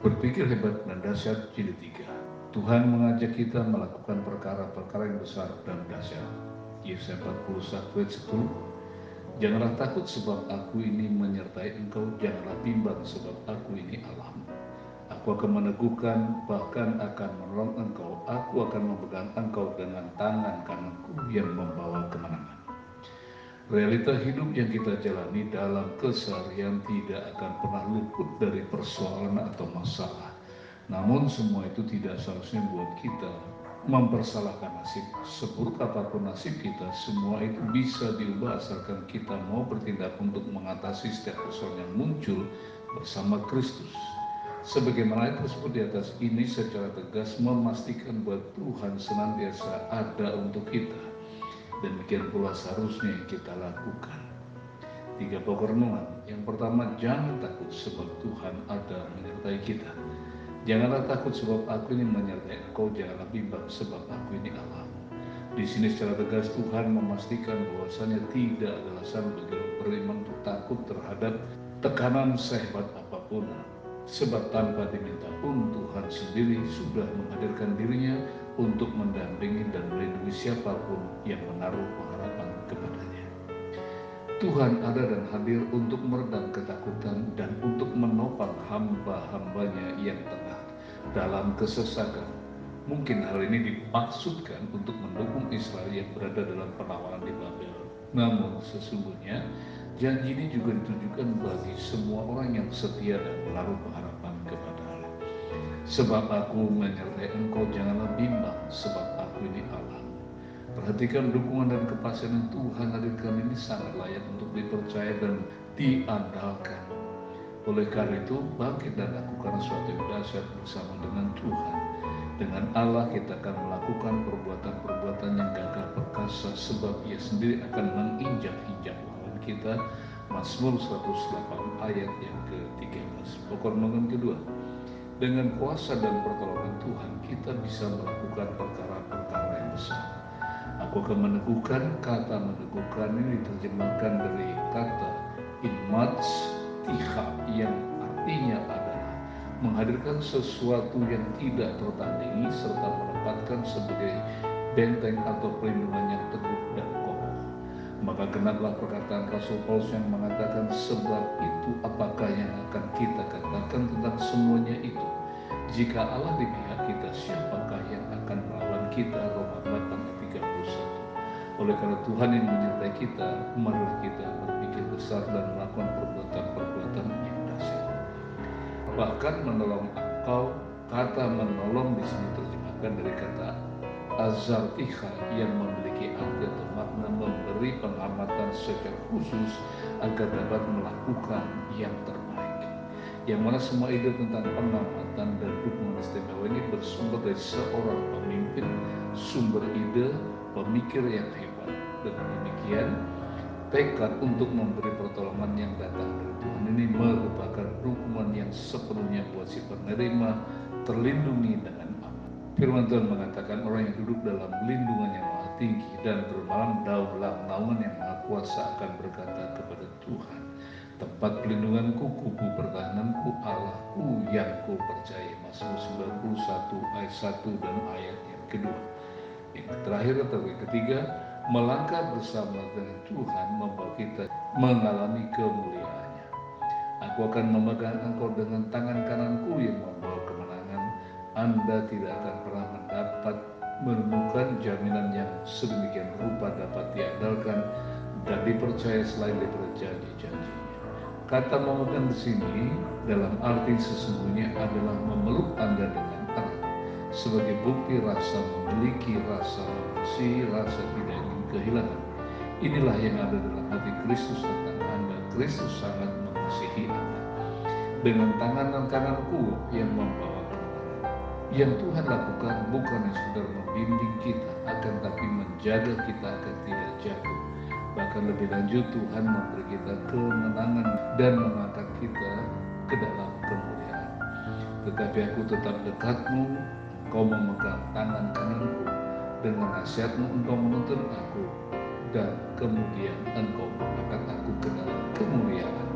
Berpikir hebat dan dahsyat jilid 3. Tuhan mengajak kita melakukan perkara-perkara yang besar dan dahsyat. Yesaya 41 ayat 10. Janganlah takut sebab aku ini menyertai engkau, janganlah bimbang sebab aku ini Allahmu. Aku akan meneguhkan, bahkan akan menolong engkau. Aku akan memegang engkau dengan tangan kananku yang membawa kemenangan. Realita hidup yang kita jalani dalam keseharian tidak akan pernah luput dari persoalan atau masalah. Namun semua itu tidak seharusnya buat kita mempersalahkan nasib. Seburuk apapun nasib kita, semua itu bisa diubah asalkan kita mau bertindak untuk mengatasi setiap persoalan yang muncul bersama Kristus. Sebagaimana itu tersebut di atas ini secara tegas memastikan bahwa Tuhan senantiasa ada untuk kita. Demikian pula seharusnya yang kita lakukan. 3 pokok renungan. Yang pertama, jangan takut sebab Tuhan ada menyertai kita. Janganlah takut sebab aku ini menyertai engkau, janganlah bimbang sebab aku ini Allah. Di sini secara tegas Tuhan memastikan bahwasanya tidak ada alasan bagi orang beriman untuk takut terhadap tekanan sehebat apapun. Sebab tanpa diminta pun Tuhan sendiri sudah menghadirkan dirinya untuk mendampingi dan melindungi siapapun yang menaruh pengharapan kepadanya. Tuhan ada dan hadir untuk meredam ketakutan dan untuk menopang hamba-hambanya yang tengah dalam kesesakan. Mungkin hal ini dimaksudkan untuk mendukung Israel yang berada dalam penawanan di Babel. Namun sesungguhnya janji ini juga ditujukan bagi semua orang yang setia dan menaruh pengharapan kepada Allah. Sebab aku menyertai engkau, janganlah bimbang, sebab aku ini Allah. Perhatikan dukungan dan kepastian yang Tuhan hadirkan ini sangat layak untuk dipercaya dan diandalkan. Oleh karena itu, bangkit dan lakukan sesuatu yang dahsyat bersama dengan Tuhan. Dengan Allah kita akan melakukan perbuatan-perbuatan yang gagah perkasa, sebab Ia sendiri akan menginjak-injak lawan kita. Mazmur 108 ayat yang ke-13. Pokok renungan kedua. Dengan kuasa dan pertolongan Tuhan kita bisa melakukan perkara-perkara yang besar. Aku akan meneguhkan. Kata meneguhkan ini diterjemahkan dari kata inmatstiha yang artinya adalah menghadirkan sesuatu yang tidak tertandingi serta menempatkan sebagai benteng atau perlindungan yang teguh dan kokoh. Maka genaplah perkataan Rasul Paulus yang mengatakan, sebab itu apakah yang akan kita katakan tentang semuanya itu? Jika Allah di pihak kita, siapakah yang akan melawan kita? Roma 8:31. Oleh karena Tuhan yang menyertai kita, marilah kita berpikir besar dan melakukan perbuatan-perbuatan yang dahsyat. Bahkan menolong engkau, kata menolong di sini terjemahkan dari kata azartiha yang memiliki arti atau makna memberi pengamatan secara khusus agar dapat melakukan yang terbaik. Yang mana semua ide tentang pengamatan dan dukungan istimewa ini bersumber dari seorang pemimpin, sumber ide, pemikir yang hebat. Dengan demikian, tekad untuk memberi pertolongan yang datang dari Tuhan ini merupakan dukungan yang sepenuhnya buat si penerima terlindungi dengan aman. Firman Tuhan mengatakan orang yang duduk dalam lindungan yang maha tinggi dan bermalam dalam naungan yang maha kuasa akan berkata kepada Tuhan, tempat pelindunganku, kubu pertahananku, Allahku yang ku percaya. Mazmur 91 ayat 1 dan ayat yang kedua. Yang terakhir atau yang ketiga, melangkah bersama dengan Tuhan membawa kita mengalami kemuliaannya. Aku akan memegang engkau dengan tangan kananku yang membawa kemenangan. Anda tidak akan pernah menemukan jaminan yang sedemikian rupa dapat diandalkan dan dipercaya selain daripada janji-janjinya. Kata memegang di sini dalam arti sesungguhnya adalah memeluk Anda dengan erat sebagai bukti rasa memiliki, rasa mengasihi, rasa tidak ingin kehilangan. Inilah yang ada dalam hati Kristus tentang Anda. Kristus sangat mengasihi Anda. Dengan tangan kananku yang membawa kemenangan. Yang Tuhan lakukan bukan sekedar membimbing kita, akan tapi menjaga kita agar tidak jatuh. Bahkan lebih lanjut, Tuhan memberi kita kemenangan dan mengangkat kita ke dalam kemuliaan. Tetapi aku tetap dekatmu, engkau memegang tangan kananku, dengan nasihatmu engkau menuntun aku, dan kemudian engkau mengangkat aku ke dalam kemuliaan.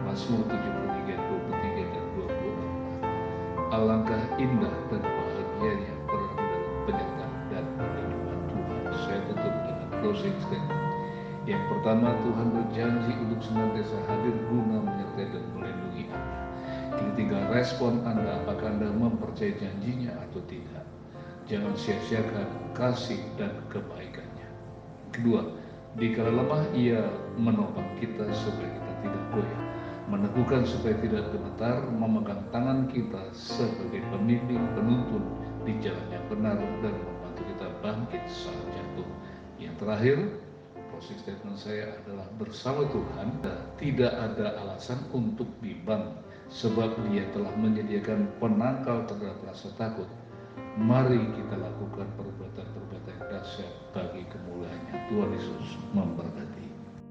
Mazmur 73, 23 dan 24. Alangkah indah dan bahagianya berada dalam penyertaan dan perlindungan Tuhan. Saya tutup dengan closing statement. Yang pertama, Tuhan berjanji untuk senantiasa hadir guna menyertai dan melindungi Anda. Ini tinggal respon Anda, apakah Anda mempercayai janjinya atau tidak. Jangan sia-siakan kasih dan kebaikannya. Kedua, dikala lemah Ia menopang kita supaya kita tidak goyah, meneguhkan supaya tidak gemetar, memegang tangan kita sebagai pembimbing penuntun di jalan yang benar dan membantu kita bangkit saat jatuh. Yang terakhir, closing statement saya adalah bersama Tuhan tidak ada alasan untuk bimbang, sebab Dia telah menyediakan penangkal terhadap rasa takut. Mari kita lakukan perbuatan-perbuatan yang dahsyat bagi kemuliaan-Nya. Tuhan Yesus memberkati.